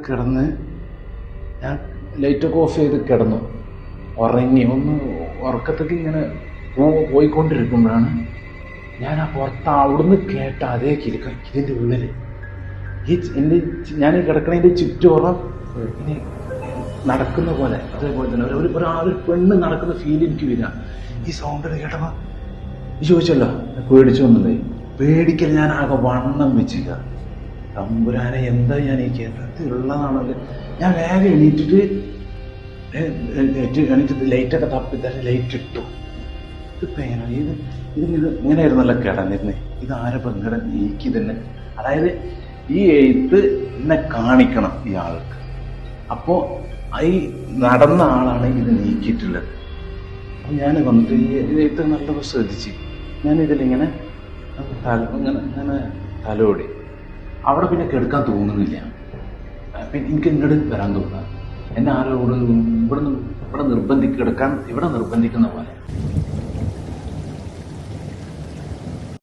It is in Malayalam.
കിടന്ന് ഞാൻ ലൈറ്റൊക്കെ ഓഫ് ചെയ്ത് കിടന്നു, ഉറങ്ങി. ഒന്ന് ഉറക്കത്തേക്ക് ഇങ്ങനെ പോയിക്കൊണ്ടിരിക്കുമ്പോഴാണ് ഞാൻ ആ പുറത്ത് അവിടുന്ന് കേട്ട അതേ കിലുക്കം ഇതിൻ്റെ ഉള്ളിൽ. ഞാൻ ഈ കിടക്കണതിൻ്റെ ചുറ്റോറം ഇനി നടക്കുന്ന പോലെ, അതേപോലെ തന്നെ ഒരു പെണ്ണ് നടക്കുന്ന ഫീൽ എനിക്ക് വരിക. ഈ സൗണ്ട് കേട്ടപ്പോൾ ചോദിച്ചല്ലോ പേടിച്ചൊന്നുമില്ലേ? പേടിക്കൽ ഞാൻ ആകെ വണ്ണം വെച്ചില്ല. തമ്പുരാനെ എന്താ ഞാൻ ഈ കേരളത്തിലുള്ളതാണല്ലോ. ഞാൻ വേഗം എണീറ്റിട്ട് ലൈറ്റൊക്കെ തപ്പിത്തന്നെ ലൈറ്റ് ഇട്ടു. ഇത് പേനാണ് ഇത് ഇങ്ങനെയായിരുന്നല്ലോ കിടന്നിരുന്നേ. ഇത് ആരെ പെങ്കട നീക്കി തന്നെ. അതായത് ഈ എഴുത്ത് എന്നെ കാണിക്കണം ഈ ആൾക്ക്. അപ്പോൾ ഈ നടന്ന ആളാണ് ഇത് നീക്കിയിട്ടുള്ളത്. അപ്പം ഞാൻ വന്നിട്ട് ഈ എഴുത്ത് നല്ലപോലെ ശ്രദ്ധിച്ച് ഞാനിതിലിങ്ങനെ ഇങ്ങനെ തലോടി. അവിടെ പിന്നെ കിടക്കാൻ തോന്നുന്നില്ല. പിന്നെ എനിക്ക് ഇങ്ങോട്ട് വരാൻ തോന്നുക. എന്നെ ആരോട് ഇവിടെ നിർബന്ധിക്കുന്ന പോലെ.